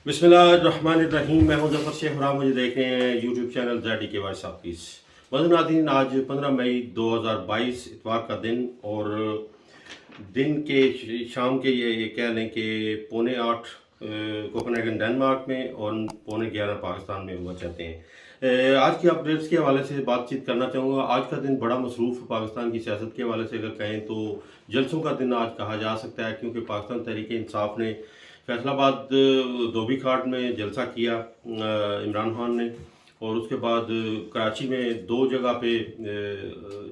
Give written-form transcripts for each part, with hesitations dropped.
बिस्मिल्लाहिर्रहमानिर्रहीम। मैं हूं जफर शेख और आप मुझे देख रहे हैं YouTube channel ZDK voice office. नाज़रीन, आज 15 मई 2022 इतवार का दिन और दिन के शाम के ये कह लें कि 7:45 कोपेनहेगन डेनमार्क में और 11:15 पाकिस्तान में हुआ चाहते हैं। आज की अपडेट्स के हवाले से बातचीत करना चाहूँगा। आज का दिन बड़ा मसरूफ़ पाकिस्तान की सियासत के हवाले से अगर कहें तो जलसों का दिन आज कहा जा सकता है, क्योंकि पाकिस्तान तहरीक इंसाफ ने फैसलाबाद धोबी घाट में जलसा किया इमरान खान ने, और उसके बाद कराची में दो जगह पे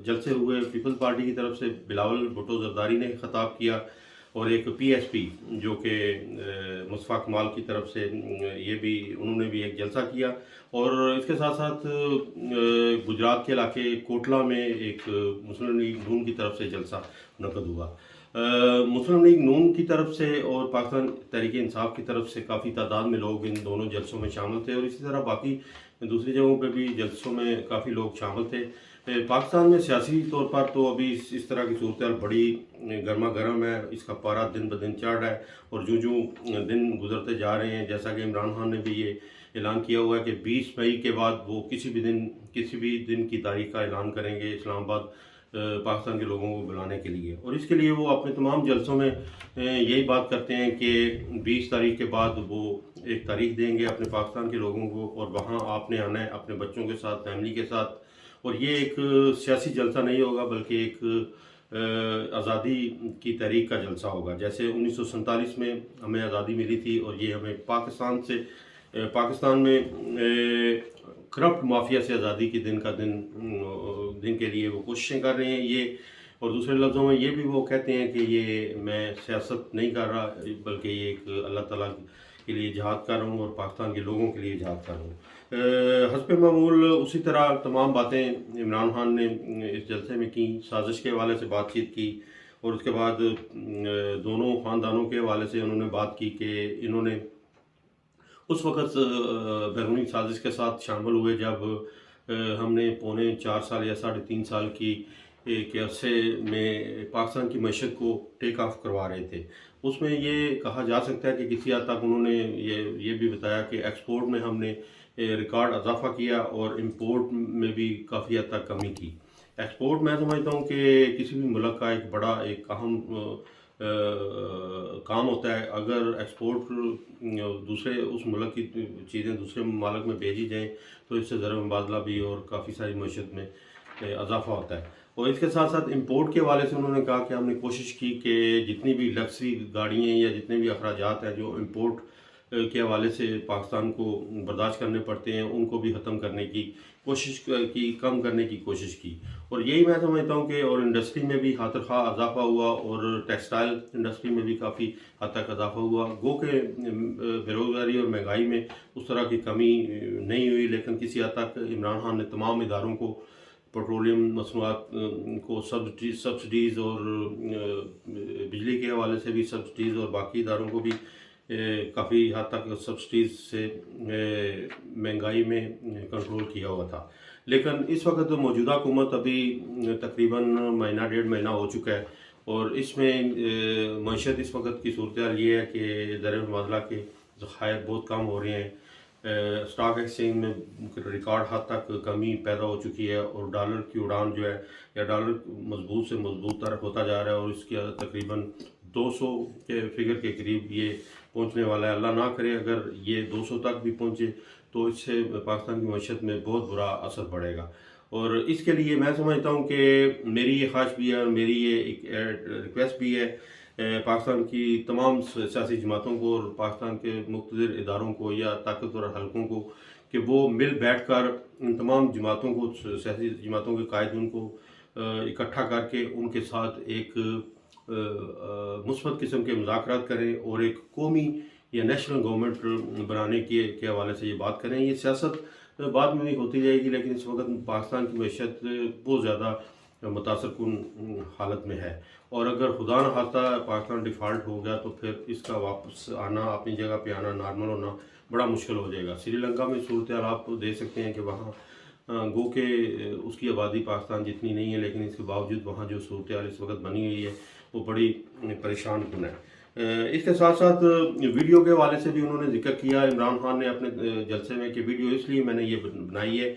जलसे हुए। पीपल्स पार्टी की तरफ से बिलावल भुट्टो जरदारी ने खिताब किया और एक PSP जो कि मुस्तफ़ा कमाल की तरफ से उन्होंने भी एक जलसा किया। और इसके साथ साथ गुजरात के इलाके कोटला में एक मुस्लिम लीग नून की तरफ से जलसा मुनक़द हुआ। मुस्लिम लीग नून की तरफ से और पाकिस्तान तहरीक इंसाफ की तरफ से काफ़ी तादाद में लोग इन दोनों जलसों में शामिल थे, और इसी तरह बाकी दूसरी जगहों पे भी जलसों में काफ़ी लोग शामिल थे। पाकिस्तान में सियासी तौर पर तो अभी इस तरह की सूरत बड़ी गर्मा गर्म है। इसका पारा दिन ब दिन चढ़ रहा है, और जो दिन गुजरते जा रहे हैं, जैसा कि इमरान खान ने भी ये ऐलान किया हुआ है कि 20 मई के बाद वो किसी भी दिन की तारीख का ऐलान करेंगे इस्लामाबाद पाकिस्तान के लोगों को बुलाने के लिए। और इसके लिए वो अपने तमाम जलसों में यही बात करते हैं कि 20 तारीख के बाद वो एक तारीख देंगे अपने पाकिस्तान के लोगों को, और वहाँ आपने आना है अपने बच्चों के साथ, फैमिली के साथ। और ये एक सियासी जलसा नहीं होगा, बल्कि एक आज़ादी की तहरीक का जलसा होगा। जैसे 1947 में हमें आज़ादी मिली थी, और ये हमें पाकिस्तान में करप्ट माफिया से आज़ादी के दिन के लिए वो कोशिशें कर रहे हैं ये। और दूसरे लफ्ज़ों में ये भी वो कहते हैं कि ये मैं सियासत नहीं कर रहा, बल्कि ये एक अल्लाह ताला के लिए जिहाद कर रहा हूँ और पाकिस्तान के लोगों के लिए जिहाद कर रहा हूँ। हस्ब मामूल उसी तरह तमाम बातें इमरान खान ने इस जलसे में की। साजिश के हवाले से बातचीत की, और उसके बाद दोनों ख़ानदानों के हवाले से उन्होंने बात की कि इन्होंने उस वक़्त बैरूनी साजिश के साथ शामिल हुए जब हमने 3.25 साल या 3.5 साल के अरसे में पाकिस्तान की मईशत को टेक ऑफ करवा रहे थे। उसमें ये कहा जा सकता है कि किसी हद तक उन्होंने ये भी बताया कि एक्सपोर्ट में हमने रिकॉर्ड इजाफा किया और इंपोर्ट में भी काफ़ी हद तक कमी की। एक्सपोर्ट मैं समझता हूँ कि किसी भी मुल्क का एक अहम काम होता है। अगर एक्सपोर्ट दूसरे उस मुल्क की चीज़ें दूसरे ममालिक में भेजी जाएँ तो इससे ज़र मुबादला भी और काफ़ी सारी मईशत में इजाफा होता है। और इसके साथ साथ इंपोर्ट के हवाले से उन्होंने कहा कि हमने कोशिश की कि जितनी भी लग्जरी गाड़ियाँ या जितने भी अखराजात हैं जो इंपोर्ट के हवाले से पाकिस्तान को बर्दाश्त करने पड़ते हैं, उनको भी ख़त्म करने की कोशिश की, कम करने की कोशिश की। और यही मैं समझता हूँ कि और इंडस्ट्री में भी खातिर इजाफा हुआ, और टेक्सटाइल इंडस्ट्री में भी काफ़ी हद तक इजाफा हुआ। गो के बेरोज़गारी और महंगाई में उस तरह की कमी नहीं हुई, लेकिन किसी हद तक इमरान खान ने तमाम इदारों को पेट्रोलियम मसनूआत को सब्सिडीज़ और बिजली के हवाले से भी सब्सिडीज़, और बाकी इदारों को भी काफ़ी हद तक सब्सिडीज़ से महंगाई में कंट्रोल किया हुआ था। लेकिन इस वक्त तो मौजूदा हुकूमत अभी तकरीबन महीना 1.5 महीना हो चुका है, और इसमें मईशत इस वक्त की सूरत ये है कि ज़र मुबादला के ज़खायर बहुत कम हो रहे हैं। स्टॉक एक्सचेंज में रिकॉर्ड हद तक कमी पैदा हो चुकी है, और डॉलर की उड़ान जो है, या डॉलर मजबूत से मजबूत तरफ होता जा रहा है, और इसके तकरीबन 200 के फिगर के करीब ये पहुंचने वाला है। अल्लाह ना करे अगर ये 200 तक भी पहुंचे तो इससे पाकिस्तान की मईशत में बहुत बुरा असर पड़ेगा। और इसके लिए मैं समझता हूँ कि मेरी ये ख्वाहिश भी है और मेरी ये एक रिक्वेस्ट भी है पाकिस्तान की तमाम सियासी जमातों को और पाकिस्तान के मुख्तलिफ इदारों को या ताकतवर हलकों को, कि वो मिल बैठ कर इन तमाम जमातों को, सियासी जमातों के कायद उनको इकट्ठा करके उनके साथ एक मुस्बत किस्म के मुज़ाकरात करें, और एक कौमी या नेशनल गवर्नमेंट बनाने के हवाले से ये बात करें। ये सियासत बाद में भी होती जाएगी, लेकिन इस वक्त पाकिस्तान की मईशत बहुत ज़्यादा मुतासरकुन हालत में है, और अगर खुदा न खास्ता पाकिस्तान डिफ़ॉल्ट हो गया तो फिर इसका वापस आना, अपनी जगह पे आना, नॉर्मल होना बड़ा मुश्किल हो जाएगा। श्रीलंका में सूरत हाल आप देख सकते हैं कि वहाँ गो के उसकी आबादी पाकिस्तान जितनी नहीं है, लेकिन इसके बावजूद वहाँ जो सूरत हाल इस वक्त बनी हुई है वो बड़ी परेशान कुन है। इसके साथ साथ वीडियो के हवाले से भी उन्होंने जिक्र किया इमरान खान ने अपने जलसे में कि वीडियो इसलिए मैंने ये बनाई है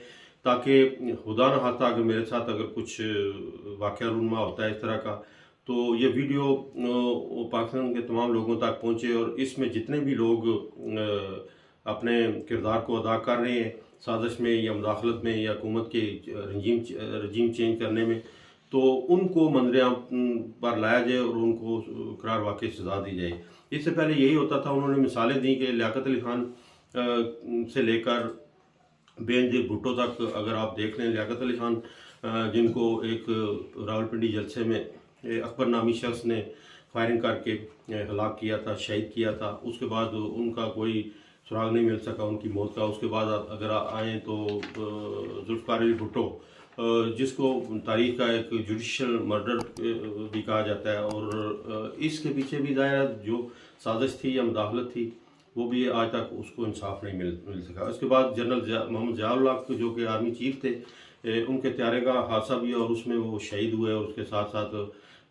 ताकि खुदा न खास्ता अगर मेरे साथ अगर कुछ वाक़या रूनमा होता है इस तरह का, तो ये वीडियो पाकिस्तान के तमाम लोगों तक पहुँचे और इसमें जितने भी लोग अपने किरदार को अदा कर रहे हैं साजिश में या मुदाखलत में या हुकूमत के रजीम चेंज करने में, तो उनको मंजर पर लाया जाए और उनको करार वाकई सजा दी जाए। इससे पहले यही होता था, उन्होंने मिसालें दी कि लियाकत अली खान से लेकर बेनज़ीर भुट्टो तक अगर आप देख लें, लियाकत अली खान जिनको एक रावलपिंडी जलसे में अकबर नामी शख्स ने फायरिंग करके हलाक किया था, शहीद किया था, उसके बाद उनका कोई सुराग नहीं मिल सका उनकी मौत का। उसके बाद अगर आएँ तो जुल्फ़िकार अली भुट्टो जिसको तारीख का एक जुडिशल मर्डर भी कहा जाता है, और इसके पीछे भी ज़ाहिर जो साजिश थी या मुदाखलत थी वो भी आज तक उसको इंसाफ नहीं मिल सका। उसके बाद जनरल मोहम्मद ज़िया-उल हक जो कि आर्मी चीफ थे, उनके त्यारे का हादसा भी और उसमें वो शहीद हुए, और उसके साथ साथ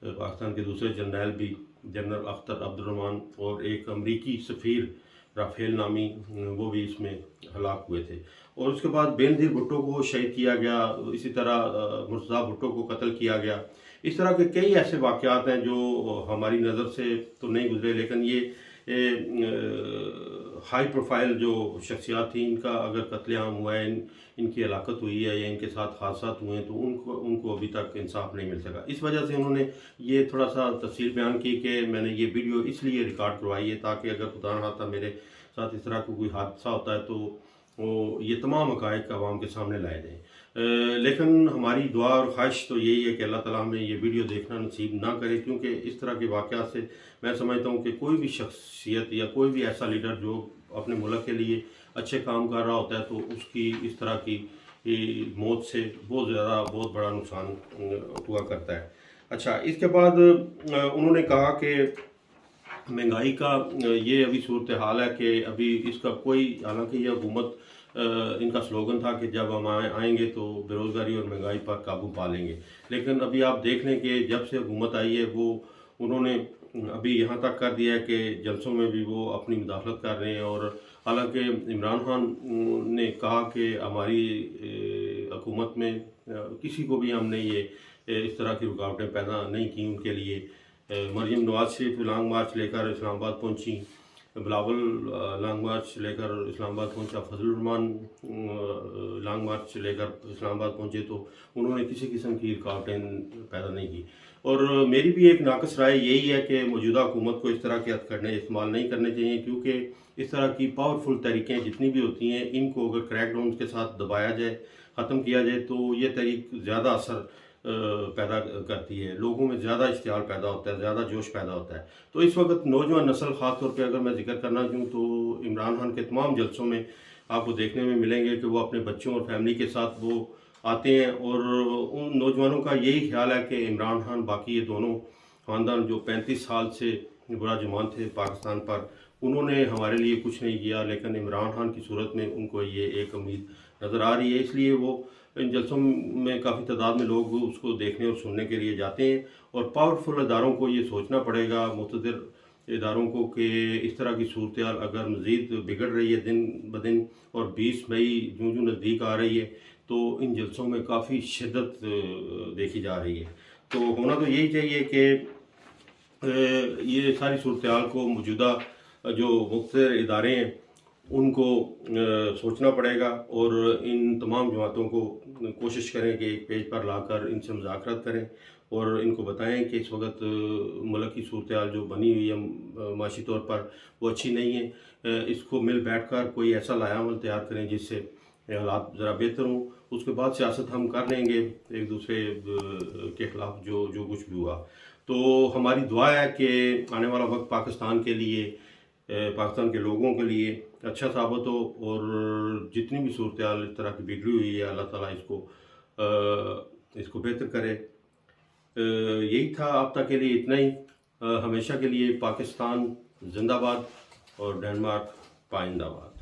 पाकिस्तान के दूसरे जनरल भी जनरल अख्तर अब्दुर्रहमान और एक अमरीकी सफ़ीर राफेल नामी वो भी इसमें हलाक हुए थे। और उसके बाद बेनज़ीर भुट्टो को शहीद किया गया, इसी तरह मुर्तज़ा भुट्टो को कत्ल किया गया। इस तरह के कई ऐसे वाक़यात हैं जो हमारी नज़र से तो नहीं गुजरे, लेकिन ये हाई प्रोफाइल जो शख्सियात थी इनका अगर कत्लेआम हुआ है, इनकी हलाकत हुई है या इनके साथ हादसात हुए हैं, तो उनको अभी तक इंसाफ नहीं मिल सका। इस वजह से उन्होंने ये थोड़ा सा तफसील बयान की कि मैंने ये वीडियो इसलिए रिकॉर्ड करवाई है ताकि अगर खुदा न खास्ता मेरे साथ इस तरह का कोई हादसा होता है तो ये तमाम हक़ाइक़ आवाम के सामने लाए जाएँ। लेकिन हमारी दुआ और ख्वाहिश तो यही है कि अल्लाह ताला हमें ये वीडियो देखना नसीब ना करे, क्योंकि इस तरह के वाक़यात से मैं समझता हूँ कि कोई भी शख्सियत या कोई भी ऐसा लीडर जो अपने मुल्क के लिए अच्छे काम कर रहा होता है, तो उसकी इस तरह की मौत से बहुत बड़ा नुकसान हुआ करता है। अच्छा, इसके बाद उन्होंने कहा कि महंगाई का ये अभी सूरत हाल है कि अभी इसका कोई, हालांकि ये हुकूमत इनका स्लोगन था कि जब हम आएंगे तो बेरोज़गारी और महंगाई पर काबू पा लेंगे, लेकिन अभी आप देख लें कि जब से हुकूमत आई है वो उन्होंने अभी यहाँ तक कर दिया है कि जलसों में भी वो अपनी मुदाखलत कर रहे हैं। और हालांकि इमरान खान ने कहा कि हमारी हुकूमत में किसी को भी हमने ये इस तरह की रुकावटें पैदा नहीं की उनके लिए। मरियम नवाज शरीफ लॉन्ग मार्च लेकर इस्लामाबाद पहुंची, बिलावल लॉन्ग मार्च लेकर इस्लामाबाद पहुंचा, फजलुर रहमान लॉन्ग मार्च लेकर इस्लामाबाद पहुंचे, तो उन्होंने किसी किस्म की रुकावटें पैदा नहीं की। और मेरी भी एक नाकस राय यही है कि मौजूदा हुकूमत को इस तरह के हथकंडे इस्तेमाल नहीं करने चाहिए, क्योंकि इस तरह की पावरफुल तहरीकें जितनी भी होती हैं इनको अगर क्रैकडाउन के साथ दबाया जाए, ख़त्म किया जाए, तो ये तहरीक ज़्यादा असर पैदा करती है, लोगों में ज़्यादा इश्तियाल पैदा होता है, ज़्यादा जोश पैदा होता है। तो इस वक्त नौजवान नस्ल ख़ास तौर पे अगर मैं जिक्र करना चाहूँ तो इमरान खान के तमाम जलसों में आपको देखने में मिलेंगे कि वो अपने बच्चों और फैमिली के साथ वो आते हैं, और उन नौजवानों का यही ख्याल है कि इमरान खान बाकी ये दोनों ख़ानदान जो 35 साल से बुरा जुमान थे पाकिस्तान पर, उन्होंने हमारे लिए कुछ नहीं किया, लेकिन इमरान खान की सूरत में उनको ये एक उम्मीद नज़र आ रही है। इसलिए वो इन जलसों में काफ़ी तादाद में लोग उसको देखने और सुनने के लिए जाते हैं। और पावरफुल इदारों को ये सोचना पड़ेगा, मुक़तदिर इदारों को, कि इस तरह की सूरत हाल अगर मज़ीद बिगड़ रही है दिन ब दिन और 20 मई जूँ जूँ नज़दीक आ रही है, तो इन जलसों में काफ़ी शिद्दत देखी जा रही है। तो होना तो यही चाहिए कि ये सारी सूरत हाल को मौजूदा जो मुख्तलिफ इदारे हैं उनको सोचना पड़ेगा, और इन तमाम जमातों को कोशिश करें कि एक पेज पर लाकर इनसे मुज़ाकरात करें और इनको बताएं कि इस वक्त मुल्क की सूरत हाल जो बनी हुई है माशी तौर पर वो अच्छी नहीं है। इसको मिल बैठ कर कोई ऐसा लायामल तैयार करें जिससे हालात ज़रा बेहतर हों। उसके बाद सियासत हम कर लेंगे एक दूसरे के ख़िलाफ़ जो कुछ भी हुआ। तो हमारी दुआ है कि आने वाला वक्त पाकिस्तान के लिए, पाकिस्तान के लोगों के लिए अच्छा साबित हो, और जितनी भी सूरत हाल इस तरह की बिगड़ी हुई है अल्लाह ताला इसको बेहतर करे। यही था अब तक के लिए इतना ही। हमेशा के लिए पाकिस्तान जिंदाबाद और डेनमार्क पाइंदाबाद।